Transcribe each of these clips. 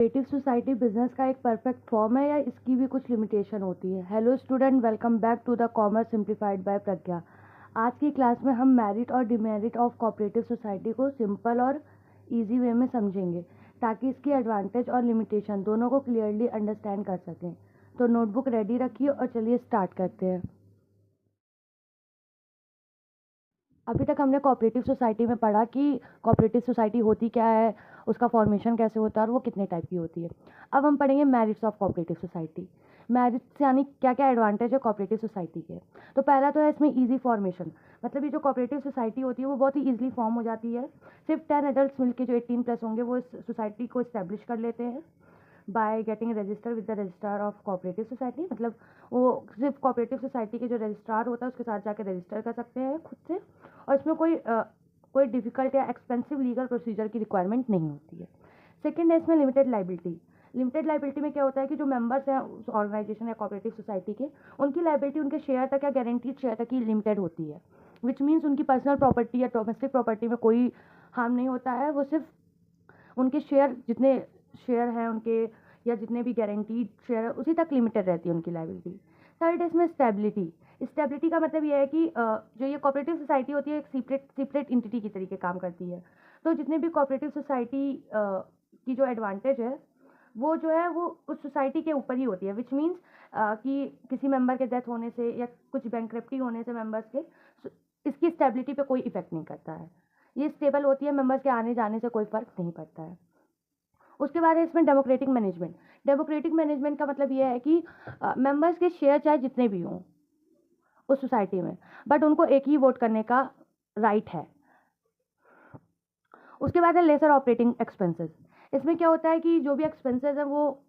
Cooperative society business का एक perfect form है या इसकी भी कुछ लिमिटेशन होती है? Hello student, welcome back to the commerce simplified by Pragya. आज की क्लास में हम मेरिट और डिमेरिट ऑफ कोऑपरेटिव सोसाइटी को सिंपल और इजी वे में समझेंगे ताकि इसकी एडवांटेज और लिमिटेशन दोनों को क्लियरली अंडरस्टैंड कर सकें। तो नोटबुक रेडी रखिए और चलिए स्टार्ट करते हैं। अभी तक हमने कोऑपरेटिव सोसाइटी में पढ़ा कि कोऑपरेटिव सोसाइटी होती क्या है, उसका फॉर्मेशन कैसे होता है और वो कितने टाइप की होती है। अब हम पढ़ेंगे merits of cooperative society. Merits यानी क्या क्या एडवांटेज है कोऑपरेटिव सोसाइटी के। तो पहला तो है इसमें इजी फॉर्मेशन, मतलब ये जो कोऑपरेटिव सोसाइटी होती है वो बहुत ही ईजिली फॉर्म हो जाती है। सिर्फ 10 एडल्ट मिलकर जो 18+ होंगे वो इस सोसाइटी को इस्टेब्लिश कर लेते हैं by getting register with the registrar of cooperative society. मतलब वो सिर्फ कोऑपरेटिव सोसाइटी के जो रजिस्ट्रार होता है उसके साथ जाकर रजिस्टर कर सकते हैं खुद से, और इसमें कोई डिफिकल्ट या एक्सपेंसिव लीगल प्रोसीजर की रिक्वायरमेंट नहीं होती है। सेकेंड है इसमें लिमिटेड लाइबिलिटी। लिमिटेड लाइबिलिटी में क्या होता है कि जो मेंबर्स हैं उस ऑर्गेनाइजेशन या कोऑपरेटिव सोसाइटी के, उनकी लाइबिलिटी उनके शेयर तक या गारंटीड शेयर तक ही लिमिटेड होती है। विच मीन्स उनकी पर्सनल प्रॉपर्टी या डोमेस्टिक प्रॉपर्टी में कोई हार्म नहीं होता है। वो सिर्फ उनके शेयर, जितने शेयर हैं उनके या जितने भी गारंटीड शेयर है उसी तक लिमिटेड रहती है उनकी लाइबिलिटी। थर्ड है इसमें स्टेबिलिटी। स्टेबिलिटी का मतलब यह है कि जो ये कोऑपरेटिव सोसाइटी होती है एक सीपरेट इंटिटी की तरीके काम करती है। तो जितने भी कोऑपरेटिव सोसाइटी की जो एडवांटेज है वो जो है वो उस सोसाइटी के ऊपर ही होती है। विच मीन्स कि किसी मेंबर के डेथ होने से या कुछ बैंक्रप्टी होने से मेंबर्स के, इसकी स्टेबिलिटी पे कोई इफेक्ट नहीं करता है। ये स्टेबल होती है, मेंबर्स के आने जाने से कोई फर्क नहीं पड़ता है। उसके बाद है इसमें डेमोक्रेटिक मैनेजमेंट। डेमोक्रेटिक मैनेजमेंट का मतलब यह है कि मेंबर्स के शेयर चाहे जितने भी हों उस सोसाइटी में, बट उनको एक ही वोट करने का राइट है। उसके बाद है लेसर ऑपरेटिंग एक्सपेंसेस। इसमें क्या होता है कि जो भी एक्सपेंसेस है वो,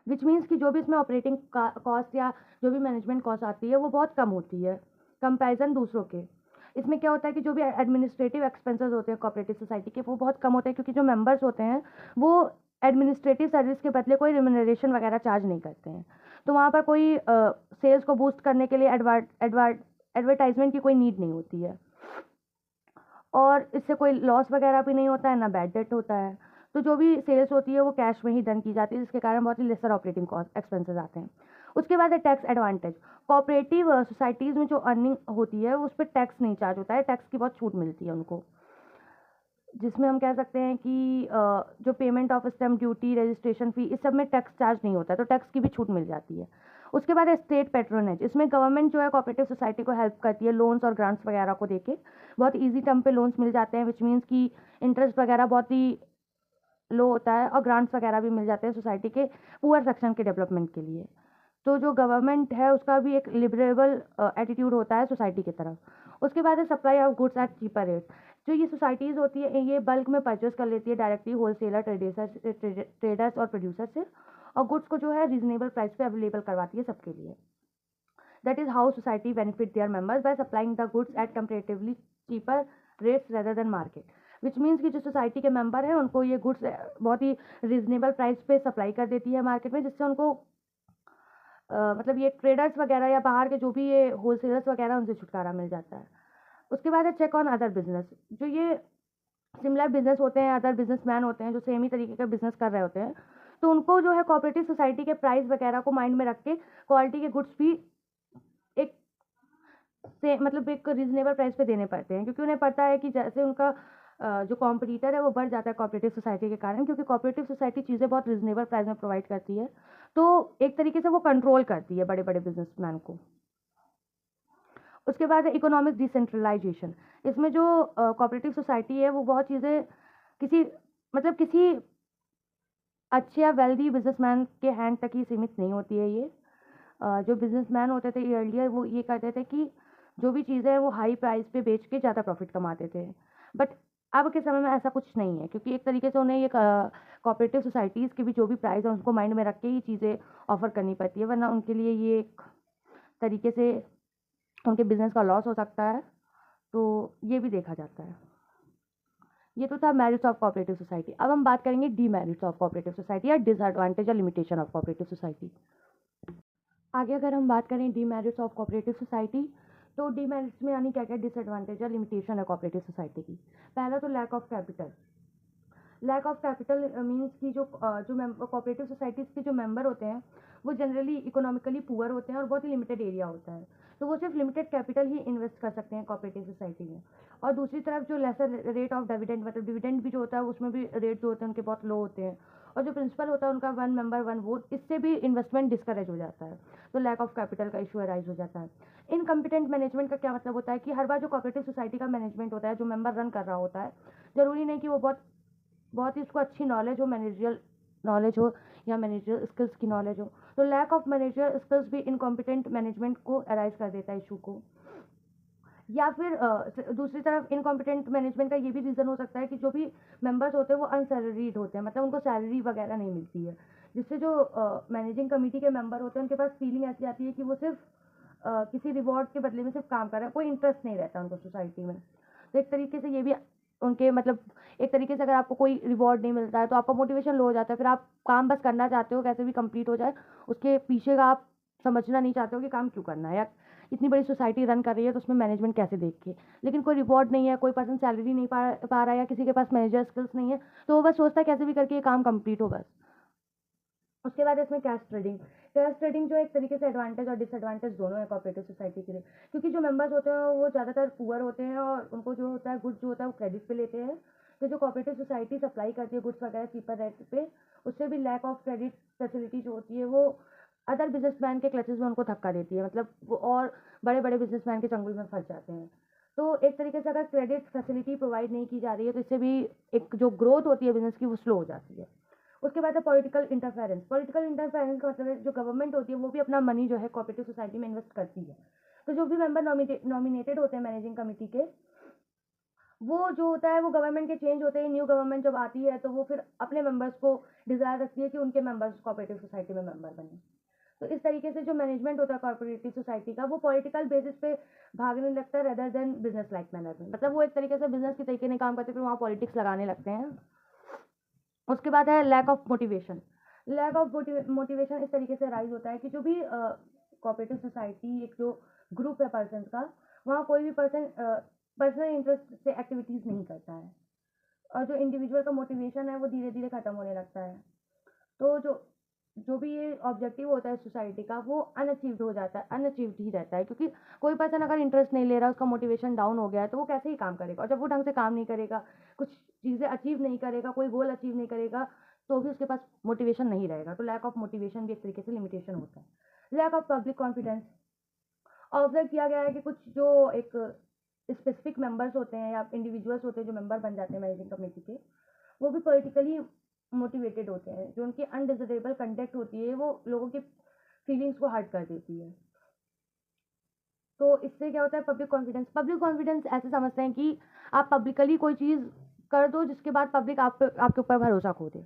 विच मीन्स कि जो भी इसमें ऑपरेटिंग कॉस्ट या जो भी मैनेजमेंट कॉस्ट आती है वो बहुत कम होती है कंपैरिजन दूसरों के। इसमें क्या होता है कि जो भी एडमिनिस्ट्रेटिव एक्सपेंसेस होते हैं कोऑपरेटिव सोसाइटी के वो बहुत कम होते हैं, क्योंकि जो मेंबर्स होते हैं वो एडमिनिस्ट्रेटिव सर्विस के बदले कोई रिम्यूनरेशन वगैरह चार्ज नहीं करते हैं। तो वहाँ पर कोई सेल्स को बूस्ट करने के लिए एडवर्टाइजमेंट की कोई नीड नहीं होती है, और इससे कोई लॉस वगैरह भी नहीं होता है, ना बैड डेट होता है। तो जो भी सेल्स होती है वो कैश में ही डन की जाती है, जिसके कारण बहुत ही लेसर ऑपरेटिंग कॉस्ट एक्सपेंसेस आते हैं। उसके बाद है टैक्स एडवांटेज। कोऑपरेटिव सोसाइटीज़ में जो अर्निंग होती है उस पर टैक्स नहीं चार्ज होता है, टैक्स की बहुत छूट मिलती है उनको, जिसमें हम कह सकते हैं कि जो payment of stamp duty, registration फ़ी, इस सब में टैक्स चार्ज नहीं होता है, तो टैक्स की भी छूट मिल जाती है। उसके बाद है स्टेट पैट्रोनेज। इसमें गवर्नमेंट जो है कोऑपरेटिव सोसाइटी को हेल्प करती है लोन्स और ग्रांट्स वगैरह को देके। बहुत ईजी टर्म पे लोन्स मिल जाते हैं, विच मीन्स कि इंटरेस्ट वगैरह बहुत ही लो होता है, और ग्रांट्स वगैरह भी मिल जाते हैं सोसाइटी के पुअर सेक्शन के डेवलपमेंट के लिए। तो जो गवर्नमेंट है उसका भी एक लिबरेबल एटीट्यूड होता है सोसाइटी की तरफ। उसके बाद है supply of goods at cheaper rate. जो ये सोसाइटीज़ होती है ये बल्क में परचेज कर लेती है डायरेक्टली होलसेलर, ट्रेडर्स और प्रोड्यूसर से, और गुड्स को जो है रीजनेबल प्राइस पे अवेलेबल करवाती है सबके लिए। That is how society benefit there members by supplying the goods at comparatively cheaper rates rather than market. Which means कि जो सोसाइटी के मेंबर हैं उनको ये गुड्स बहुत ही रीजनेबल प्राइस पे सप्लाई कर देती है मार्केट में, जिससे उनको मतलब ये ट्रेडर्स वगैरह या बाहर के जो भी ये होलसेलर्स वगैरह उनसे छुटकारा मिल जाता है। उसके बाद है चेक ऑन अदर बिजनेस। जो ये सिमिलर बिजनेस होते हैं, अदर बिजनेसमैन होते हैं जो सेम ही तरीके का बिजनेस कर रहे होते हैं, तो उनको जो है कोऑपरेटिव सोसाइटी के प्राइस वगैरह को माइंड में रख के क्वालिटी के गुड्स भी एक से मतलब एक रीजनेबल प्राइस पे देने पड़ते हैं, क्योंकि उन्हें पता है कि जैसे उनका जो कॉम्पिटिटर है वो बढ़ जाता है कोऑपरेटिव सोसाइटी के कारण, क्योंकि कोऑपरेटिव सोसाइटी चीज़ें बहुत रीजनेबल प्राइस में प्रोवाइड करती है, तो एक तरीके से वो कंट्रोल करती है बड़े बड़े बिजनेसमैन को। उसके बाद है इकोनॉमिक डिसेंट्रलाइजेशन। इसमें जो कोऑपरेटिव सोसाइटी है वो बहुत चीज़ें किसी अच्छे या वेल्दी बिजनेसमैन के हैंड तक ही सीमित नहीं होती है। ये जो बिजनेसमैन होते थे अर्लियर वो ये करते थे कि जो भी चीज़ें हैं वो हाई प्राइस पे बेच के ज़्यादा प्रॉफिट कमाते थे, बट अब के समय में ऐसा कुछ नहीं है, क्योंकि एक तरीके से उन्हें ये कोऑपरेटिव सोसाइटीज़ के भी जो भी प्राइस है उसको माइंड में रख के ही चीज़ें ऑफर करनी पड़ती है, वरना उनके लिए ये एक तरीके से उनके बिजनेस का लॉस हो सकता है, तो ये भी देखा जाता है। ये तो था मेरिट्स ऑफ कोऑपरेटिव सोसाइटी। अब हम बात करेंगे डीमेरिट्स ऑफ कोऑपरेटिव सोसाइटी या डिसएडवांटेज या लिमिटेशन ऑफ कोऑपरेटिव सोसाइटी। आगे अगर हम बात करें डीमेरिट्स ऑफ कोऑपरेटिव सोसाइटी, तो डीमेरिट्स में यानी क्या क्या डिसएडवांटेज या लिमिटेशन है कोऑपरेटिव सोसाइटी की। पहला तो lack of capital. Lack of capital means कि जो कोऑपरेटिव सोसाइटीज़ के जो मेंबर होते हैं वो जनरली इकोनॉमिकली पुअर होते हैं और बहुत ही लिमिटेड एरिया होता है, तो वो सिर्फ लिमिटेड कैपिटल ही इन्वेस्ट कर सकते हैं कोऑपरेटिव सोसाइटी में। और दूसरी तरफ जो लेसर रेट ऑफ डिविडेंड, मतलब डिविडेंड भी जो होता है उसमें भी रेट जो होते हैं उनके बहुत लो होते हैं, और जो प्रिंसिपल होता है उनका 1 मेंबर 1 वोट, इससे भी इन्वेस्टमेंट डिस्करेज हो जाता है, तो लैक ऑफ कैपिटल का इशू अराइज हो जाता है। इनकम्पिटेंट मैनेजमेंट का क्या मतलब होता है कि हर बार जो कोऑपरेटिव सोसाइटी का मैनेजमेंट होता है, जो मेंबर रन कर रहा होता है, ज़रूरी नहीं कि वो बहुत बहुत ही उसको अच्छी नॉलेज हो, मैनेजरियल नॉलेज हो या मैनेजरियल स्किल्स की नॉलेज हो, तो लैक ऑफ मैनेजरियल स्किल्स भी इनकॉम्पिटेंट मैनेजमेंट को अराइज कर देता है इशू को। या फिर दूसरी तरफ इनकॉम्पिटेंट मैनेजमेंट का ये भी रीज़न हो सकता है कि जो भी मेंबर्स होते हैं वो अनसैलरीड होते हैं, मतलब उनको सैलरी वगैरह नहीं मिलती है, जिससे जो मैनेजिंग कमेटी के मेंबर होते हैं उनके पास फीलिंग ऐसी आती है कि वो सिर्फ किसी रिवॉर्ड के बदले में सिर्फ काम कर रहे हैं, कोई इंटरेस्ट नहीं रहता उनको सोसाइटी में। तो एक तरीके से ये भी उनके मतलब एक तरीके से अगर आपको कोई रिवॉर्ड नहीं मिलता है तो आपका मोटिवेशन लो हो जाता है, फिर आप काम बस करना चाहते हो कैसे भी कंप्लीट हो जाए, उसके पीछे का आप समझना नहीं चाहते हो कि काम क्यों करना है, या इतनी बड़ी सोसाइटी रन कर रही है तो उसमें मैनेजमेंट कैसे देख के, लेकिन कोई रिवॉर्ड नहीं है, कोई पर्सन सैलरी नहीं पा रहा है या किसी के पास मैनेजर स्किल्स नहीं है, तो वो बस सोचता है कैसे भी करके ये काम कंप्लीट हो बस। उसके बाद इसमें कैश ट्रेडिंग जो एक तरीके से एडवांटेज और डिसएडवांटेज दोनों है कोऑपरेटिव सोसाइटी के लिए, क्योंकि जो मेंबर्स होते हैं वो ज़्यादातर पुअर होते हैं और उनको जो होता है गुड्स जो होता है वो क्रेडिट पे लेते हैं, तो जो कोऑपरेटिव सोसाइटी सप्लाई करती है गुड्स वगैरह चीपर रेट पे, उससे भी लैक ऑफ क्रेडिट फैसिलिटी जो होती है वो अदर बिजनेसमैन के क्लचेस में उनको धक्का देती है, मतलब वो और बड़े बड़े बिजनेसमैन के चंगुल में फंस जाते हैं। तो एक तरीके से अगर क्रेडिट फैसिलिटी प्रोवाइड नहीं की जा रही है तो इससे भी एक जो ग्रोथ होती है बिजनेस की वो स्लो हो जाती है। उसके बाद है पॉलिटिकल इंटरफेरेंस का मतलब है जो गवर्नमेंट होती है वो भी अपना मनी जो है कोऑपरेटिव सोसाइटी में इन्वेस्ट करती है, तो जो भी मेंबर नॉमिनेटेड होते हैं मैनेजिंग कमेटी के, वो जो होता है वो गवर्नमेंट के चेंज होते हैं, न्यू गवर्नमेंट जब आती है तो वो फिर अपने मेंबर्स को डिज़ायर रखती है कि उनके मेंबर्स कोऑपरेटिव सोसाइटी में मेंबर बने। तो इस तरीके से जो मैनेजमेंट होता है कोऑपरेटिव सोसाइटी का वो पॉलिटिकल बेसिस पे भागने लगता है rather than business like manner में, मतलब वो एक तरीके से बिजनेस के तरीके नहीं काम करते फिर वहाँ पॉलिटिक्स लगाने लगते हैं। उसके बाद है lack of motivation. Lack of motivation इस तरीके से राइज होता है कि जो भी कोऑपरेटिव सोसाइटी एक जो ग्रुप है पर्सन का, वहाँ कोई भी पर्सन पर्सनल इंटरेस्ट से एक्टिविटीज़ नहीं करता है, और जो इंडिविजुअल का मोटिवेशन है वो धीरे धीरे ख़त्म होने लगता है, तो जो जो भी ये ऑब्जेक्टिव होता है सोसाइटी का वो अनअचीव्ड हो जाता है, अनअचीव्ड ही रहता है, क्योंकि कोई पर्सन अगर इंटरेस्ट नहीं ले रहा, उसका मोटिवेशन डाउन हो गया है तो वो कैसे ही काम करेगा, और जब वो ढंग से काम नहीं करेगा, कुछ चीज़ें अचीव नहीं करेगा, कोई गोल अचीव नहीं करेगा, तो भी उसके पास मोटिवेशन नहीं रहेगा, तो लैक ऑफ मोटिवेशन भी एक तरीके से लिमिटेशन होता है। Lack of public confidence observe किया गया है कि कुछ जो एक स्पेसिफिक मेंबर्स होते हैं या इंडिविजुअल्स होते हैं जो मेंबर बन जाते हैं मैनेजिंग कमेटी के, वो भी पॉलिटिकली मोटिवेटेड होते हैं, जो उनकी अनडिजरेबल कंडक्ट होती है वो लोगों की फीलिंग्स को हर्ट कर देती है। तो इससे क्या होता है पब्लिक कॉन्फिडेंस ऐसे समझते हैं कि आप पब्लिकली कोई चीज़ कर दो जिसके बाद पब्लिक आपके ऊपर भरोसा खो दे।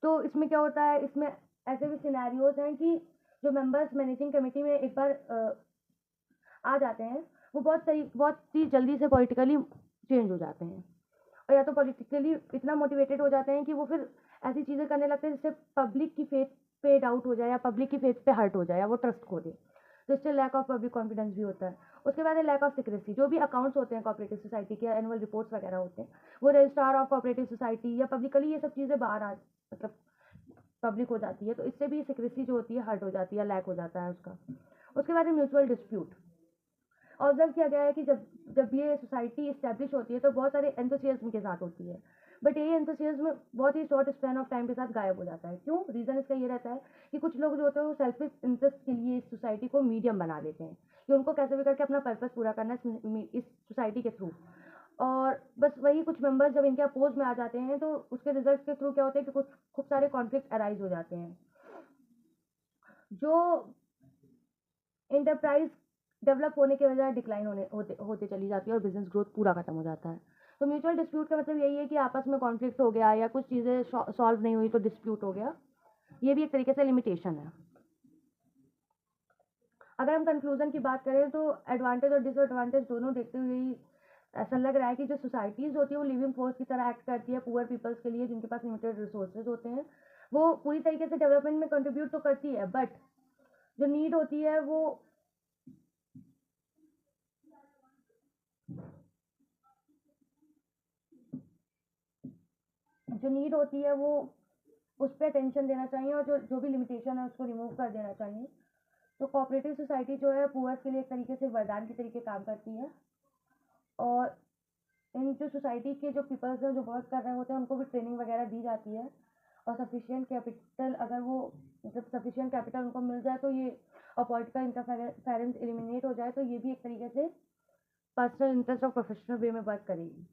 तो इसमें क्या होता है, इसमें ऐसे भी सिनेरियोज हैं कि जो मेंबर्स मैनेजिंग कमेटी में एक बार आ जाते हैं वो बहुत ही जल्दी से पॉलिटिकली चेंज हो जाते हैं, और या तो पॉलिटिकली इतना मोटिवेटेड हो जाते हैं कि वो फिर ऐसी चीज़ें करने लगते हैं जिससे पब्लिक की फेथ पे डाउट हो जाए या पब्लिक की फेथ पे हर्ट हो जाए या वो ट्रस्ट खो दे, तो इससे लैक ऑफ पब्लिक कॉन्फिडेंस भी होता है। उसके बाद है लैक ऑफ सिक्रेसी। जो भी अकाउंट्स होते हैं कोऑपरेटिव सोसाइटी के, एनुअल रिपोर्ट्स वगैरह होते हैं, वो रजिस्ट्रार ऑफ कोऑपरेटिव सोसाइटी या पब्लिकली ये सब चीज़ें बाहर आ मतलब पब्लिक हो जाती है, तो इससे भी सिक्रेसी जो होती है हर्ट हो जाती है, लैक हो जाता है उसका। उसके बाद है म्यूचुअल डिस्प्यूट। ऑब्जर्व किया गया है कि जब जब ये सोसाइटी इस्टेब्लिश होती है तो बहुत सारे एंथुसियाज्म के साथ होती है, बट ये एंथुसियाज्म बहुत ही शॉर्ट स्पैन ऑफ टाइम के साथ गायब हो जाता है। क्यों? रीज़न इसका ये रहता है कि कुछ लोग जो होते हैं वो सेल्फिश इंटरेस्ट के लिए इस सोसाइटी को मीडियम बना देते हैं कि उनको कैसे भी करके अपना पर्पस पूरा करना है इस सोसाइटी के थ्रू, और बस वही कुछ मेंबर्स जब इनके अपोज में आ जाते हैं तो उसके रिजल्ट के थ्रू क्या होता है कि कुछ खूब सारे कॉन्फ्लिक्ट अराइज हो जाते हैं, जो इंटरप्राइज डेवलप होने के बजाय डिक्लाइन होते चली जाती है और बिजनेस ग्रोथ पूरा खत्म हो जाता है। तो म्यूचुअल डिस्प्यूट का मतलब यही है कि आपस में कॉन्फ्लिक्ट हो गया या कुछ चीज़ें सॉल्व नहीं हुई तो डिस्प्यूट हो गया, ये भी एक तरीके से लिमिटेशन है। अगर हम कंक्लूजन की बात करें तो एडवांटेज और डिसएडवांटेज दोनों देखते हुए ही ऐसा लग रहा है कि जो सोसाइटीज़ होती है वो लिविंग फोर्स की तरह एक्ट करती है पुअर पीपल्स के लिए जिनके पास लिमिटेड रिसोर्सेज होते हैं, वो पूरी तरीके से डेवलपमेंट में कंट्रीब्यूट तो करती है, बट जो नीड होती है वो जो नीड होती है वो उस पे अटेंशन देना चाहिए, और जो जो भी लिमिटेशन है उसको रिमूव कर देना चाहिए। तो कोऑपरेटिव सोसाइटी जो है पुअर्स के लिए एक तरीके से वरदान के तरीके काम करती है, और इन जो सोसाइटी के जो पीपल्स हैं जो वर्क कर रहे होते हैं उनको भी ट्रेनिंग वगैरह दी जाती है, और सफिशिएंट कैपिटल अगर वो जब सफिशिएंट कैपिटल उनको मिल जाए तो ये और पॉलिटिकल इंटरफेरेंस एलिमिनेट हो जाए तो ये भी एक तरीके से पर्सनल इंटरेस्ट और प्रोफेशनल वे में वर्क करेगी।